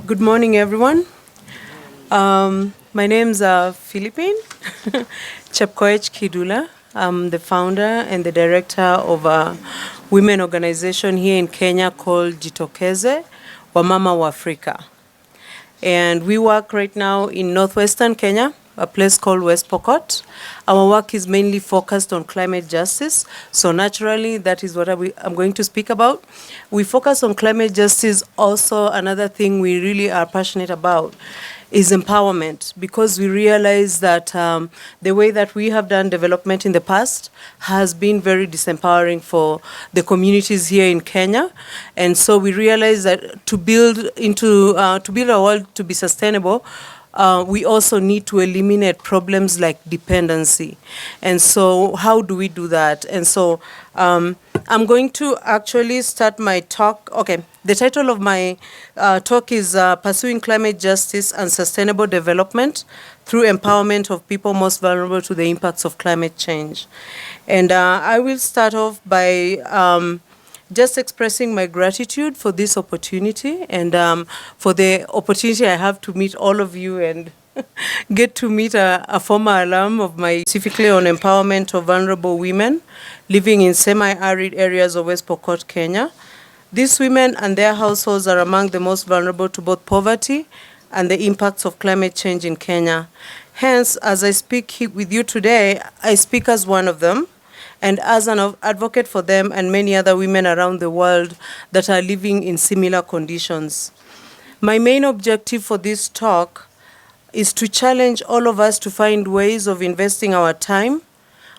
Good morning, everyone. My name's Philippine Chepkoech Kidula. I'm the founder and the director of a women organization here in Kenya called Jitokeze, Wamama wa Afrika. And we work right now in northwestern Kenya, a place called West Pokot. Our work is mainly focused on climate justice. So naturally, that is what I'm going to speak about. We focus on climate justice. Also, another thing we really are passionate about is empowerment, because we realize that the way that we have done development in the past has been very disempowering for the communities here in Kenya. And so we realize that to build our world to be sustainable, we also need to eliminate problems like dependency. And so how do we do that? And so I'm going to actually start my talk. Okay, the title of my talk is Pursuing Climate Justice and Sustainable Development Through Empowerment of People Most Vulnerable to the Impacts of Climate Change. And I will start off by just expressing my gratitude for this opportunity and for the opportunity I have to meet all of you and get to meet a former alum of my, specifically on empowerment of vulnerable women living in semi-arid areas of West Pokot, Kenya. These women and their households are among the most vulnerable to both poverty and the impacts of climate change in Kenya. Hence, as I speak with you today, I speak as one of them, and as an advocate for them and many other women around the world that are living in similar conditions. My main objective for this talk is to challenge all of us to find ways of investing our time,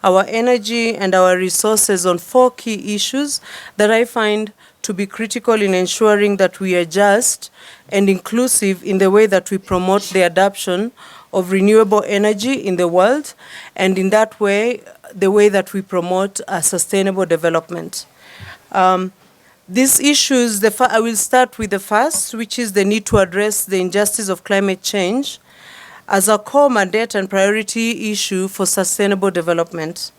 our energy, and our resources on 4 key issues that I find to be critical in ensuring that we are just and inclusive in the way that we promote the adoption of renewable energy in the world, and in that way, the way that we promote a sustainable development. These issues, I will start with the first, which is the need to address the injustice of climate change as a core mandate and priority issue for sustainable development.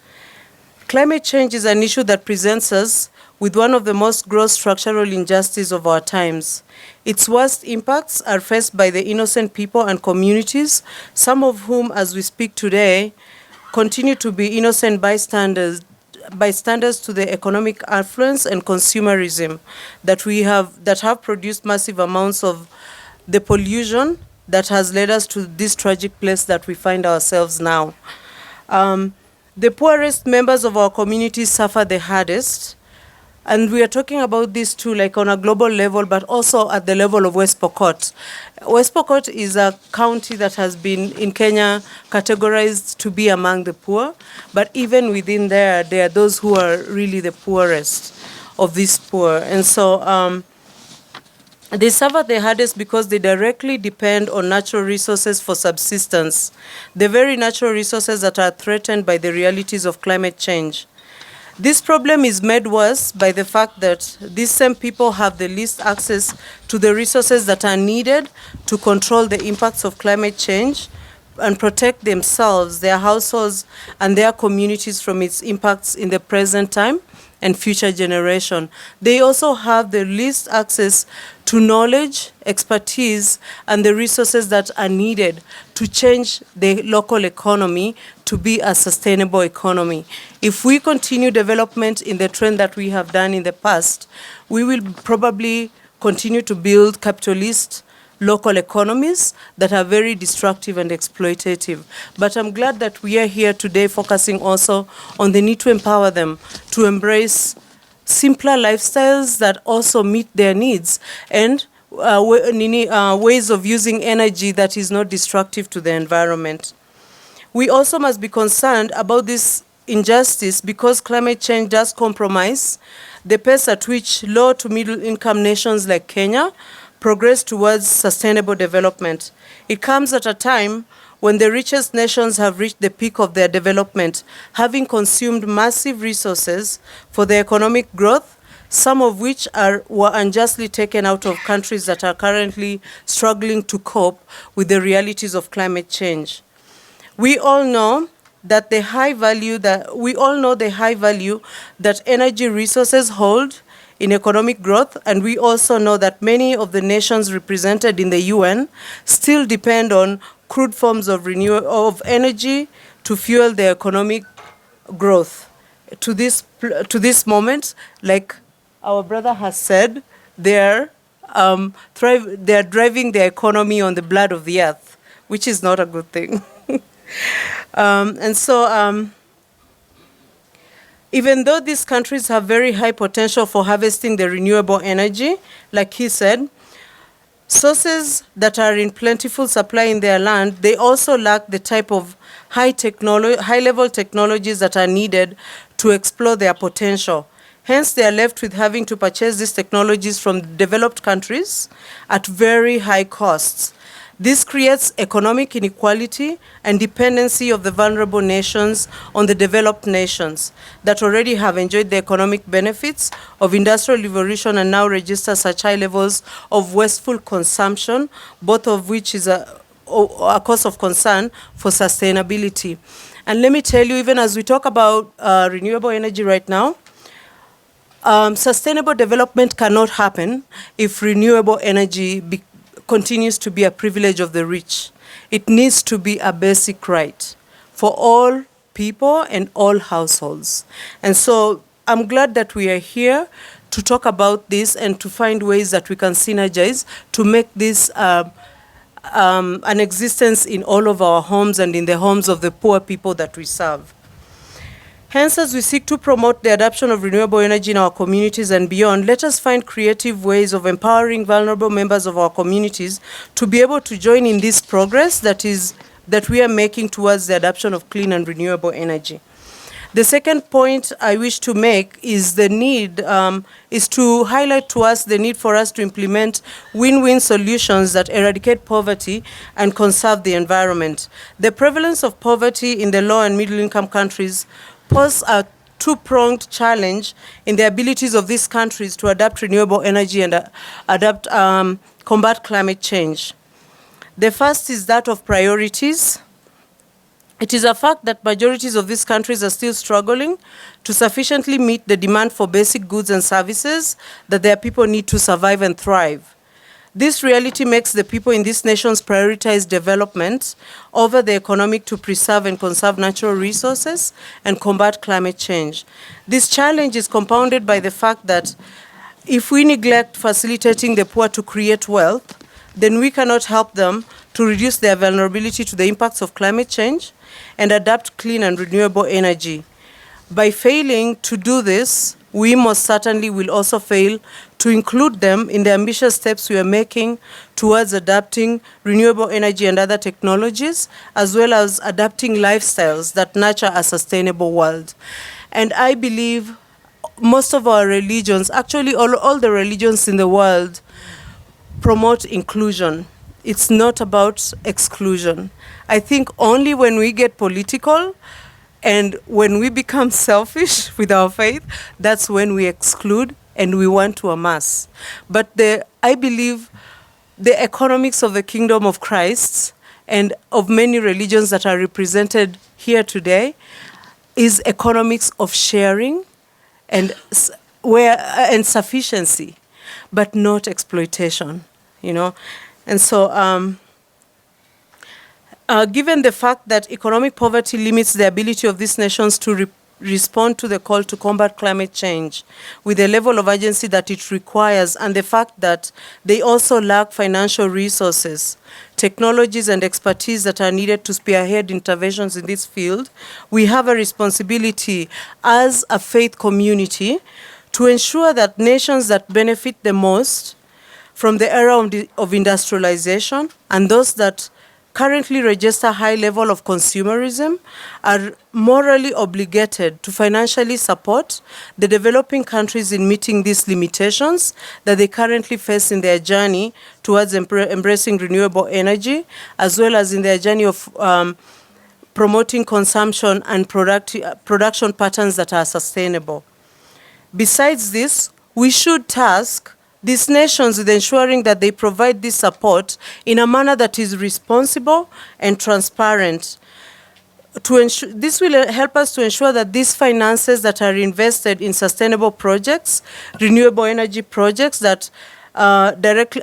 Climate change is an issue that presents us with one of the most gross structural injustices of our times. Its worst impacts are faced by the innocent people and communities, some of whom, as we speak today, continue to be innocent bystanders to the economic affluence and consumerism that have produced massive amounts of the pollution that has led us to this tragic place that we find ourselves now. The poorest members of our communities suffer the hardest. And we are talking about this too, like on a global level, but also at the level of West Pokot. West Pokot is a county that has been in Kenya categorized to be among the poor, but even within there are those who are really the poorest of these poor. And so they suffer the hardest because they directly depend on natural resources for subsistence, the very natural resources that are threatened by the realities of climate change. This problem is made worse by the fact that these same people have the least access to the resources that are needed to control the impacts of climate change and protect themselves, their households, and their communities from its impacts in the present time and future generation. They also have the least access to knowledge, expertise, and the resources that are needed to change the local economy to be a sustainable economy. If we continue development in the trend that we have done in the past, we will probably continue to build capitalist local economies that are very destructive and exploitative. But I'm glad that we are here today focusing also on the need to empower them to embrace simpler lifestyles that also meet their needs and ways of using energy that is not destructive to the environment. We also must be concerned about this injustice because climate change does compromise the pace at which low to middle income nations like Kenya progress towards sustainable development. It comes at a time when the richest nations have reached the peak of their development, having consumed massive resources for their economic growth, some of which were unjustly taken out of countries that are currently struggling to cope with the realities of climate change. We all know the high value that energy resources hold in economic growth, and we also know that many of the nations represented in the UN still depend on crude forms of energy to fuel their economic growth. To this moment, like our brother has said, they're driving their economy on the blood of the earth, which is not a good thing. And so, even though these countries have very high potential for harvesting the renewable energy, like he said, sources that are in plentiful supply in their land, they also lack the type of high-level technologies that are needed to explore their potential. Hence, they are left with having to purchase these technologies from developed countries at very high costs. This creates economic inequality and dependency of the vulnerable nations on the developed nations that already have enjoyed the economic benefits of industrial revolution and now register such high levels of wasteful consumption, both of which is a cause of concern for sustainability. And let me tell you, even as we talk about renewable energy right now, sustainable development cannot happen if renewable energy continues to be a privilege of the rich. It needs to be a basic right for all people and all households. And so I'm glad that we are here to talk about this and to find ways that we can synergize to make this an existence in all of our homes and in the homes of the poor people that we serve. Hence, as we seek to promote the adoption of renewable energy in our communities and beyond, let us find creative ways of empowering vulnerable members of our communities to be able to join in this progress that we are making towards the adoption of clean and renewable energy. The second point I wish to make is the need, is to highlight to us the need for us to implement win-win solutions that eradicate poverty and conserve the environment. The prevalence of poverty in the low and middle-income countries pose a two-pronged challenge in the abilities of these countries to adapt renewable energy and combat climate change. The first is that of priorities. It is a fact that majorities of these countries are still struggling to sufficiently meet the demand for basic goods and services that their people need to survive and thrive. This reality makes the people in these nations prioritize development over the economic to preserve and conserve natural resources and combat climate change. This challenge is compounded by the fact that if we neglect facilitating the poor to create wealth, then we cannot help them to reduce their vulnerability to the impacts of climate change and adapt clean and renewable energy. By failing to do this, we most certainly will also fail to include them in the ambitious steps we are making towards adapting renewable energy and other technologies, as well as adapting lifestyles that nurture a sustainable world. And I believe most of our religions, actually all the religions in the world, promote inclusion. It's not about exclusion. I think only when we get political and when we become selfish with our faith, that's when we exclude and we want to amass. But I believe the economics of the kingdom of Christ and of many religions that are represented here today is economics of sharing and sufficiency, but not exploitation, you know. And so given the fact that economic poverty limits the ability of these nations to respond to the call to combat climate change with the level of urgency that it requires, and the fact that they also lack financial resources, technologies, and expertise that are needed to spearhead interventions in this field, we have a responsibility as a faith community to ensure that nations that benefit the most from the era of industrialization and those that currently register a high level of consumerism are morally obligated to financially support the developing countries in meeting these limitations that they currently face in their journey towards embracing renewable energy, as well as in their journey of promoting consumption and production patterns that are sustainable. Besides this, we should task these nations with ensuring that they provide this support in a manner that is responsible and transparent. to ensure this will help us to ensure that these finances that are invested in sustainable projects, renewable energy projects that directly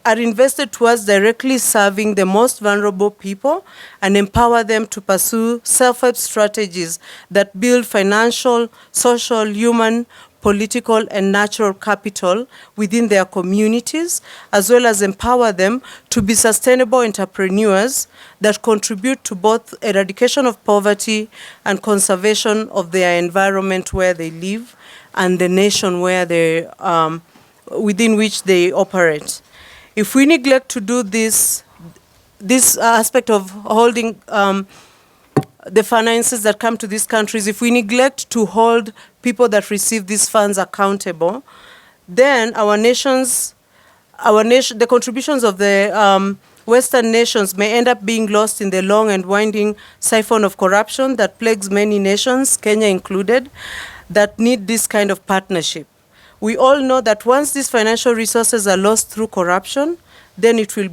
are invested towards directly serving the most vulnerable people and empower them to pursue self-help strategies that build financial, social, human, political, and natural capital within their communities, as well as empower them to be sustainable entrepreneurs that contribute to both eradication of poverty and conservation of their environment where they live and the nation where they, within which they operate. If we neglect to do this aspect of holding the finances that come to these countries, if we neglect to hold people that receive these funds accountable, then the contributions of the Western nations may end up being lost in the long and winding siphon of corruption that plagues many nations, Kenya included, that need this kind of partnership. We all know that once these financial resources are lost through corruption, then it will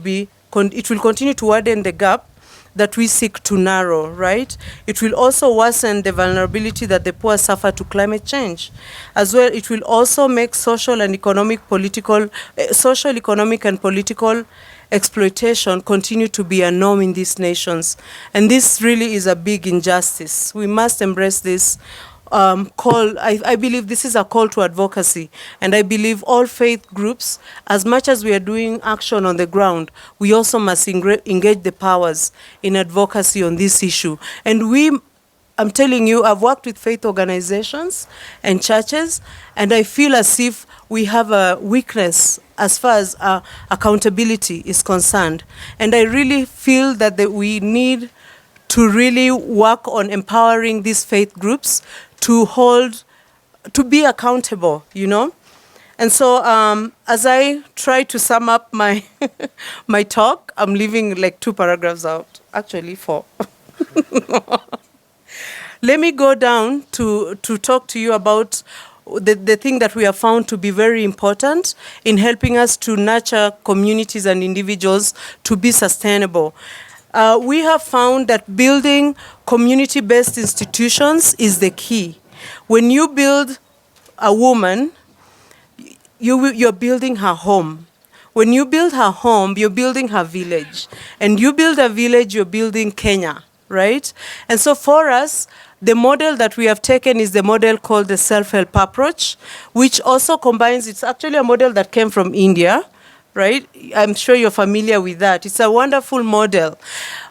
continue to widen the gap that we seek to narrow, right? It will also worsen the vulnerability that the poor suffer to climate change. As well, it will also make social, economic, and political exploitation continue to be a norm in these nations. And this really is a big injustice. We must embrace this call. I believe this is a call to advocacy, and I believe all faith groups, as much as we are doing action on the ground, we also must engage the powers in advocacy on this issue. And I'm telling you, I've worked with faith organizations and churches, and I feel as if we have a weakness as far as accountability is concerned. And I really feel that we need to really work on empowering these faith groups to be accountable, you know? And so as I try to sum up my my talk, I'm leaving like 2 paragraphs out, actually 4. Let me go down to talk to you about the thing that we have found to be very important in helping us to nurture communities and individuals to be sustainable. We have found that building community-based institutions is the key. When you build a woman, you're building her home. When you build her home, you're building her village. And you build a village, you're building Kenya, right? And so for us, the model that we have taken is the model called the self-help approach, which also combines, it's actually a model that came from India, right? I'm sure you're familiar with that. It's a wonderful model.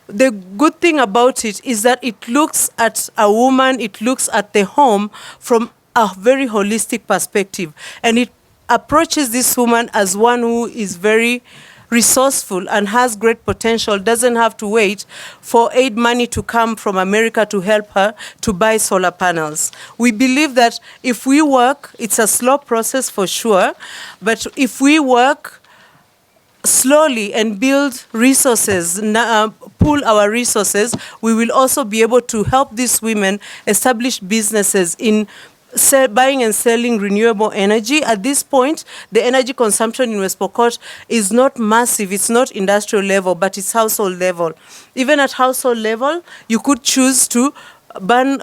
The good thing about it is that it looks at a woman, it looks at the home from a very holistic perspective. And it approaches this woman as one who is very resourceful and has great potential, doesn't have to wait for aid money to come from America to help her to buy solar panels. We believe that if we work, it's a slow process for sure, but if we work slowly and build resources, pool our resources, we will also be able to help these women establish businesses in buying and selling renewable energy. At this point, the energy consumption in West Pokot is not massive, it's not industrial level, but it's household level. Even at household level, you could choose to burn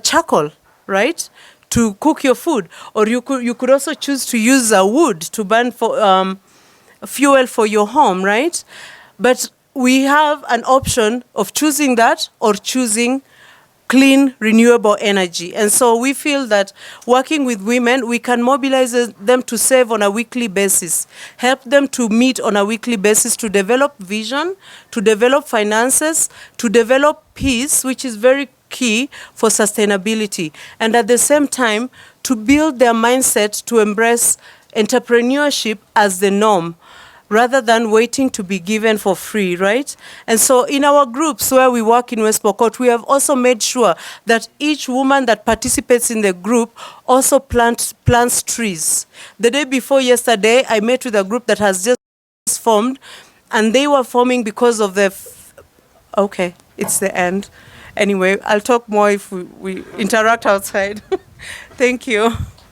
charcoal, right, to cook your food, or you could also choose to use wood to burn for fuel for your home, right? But we have an option of choosing that or choosing clean, renewable energy. And so we feel that working with women, we can mobilize them to save on a weekly basis, help them to meet on a weekly basis, to develop vision, to develop finances, to develop peace, which is very key for sustainability. And at the same time, to build their mindset to embrace entrepreneurship as the norm, rather than waiting to be given for free, right? And so in our groups where we work in West Pokot, we have also made sure that each woman that participates in the group also plants trees. The day before yesterday, I met with a group that has just formed, and they were forming because of the... Okay, it's the end. Anyway, I'll talk more if we interact outside. Thank you.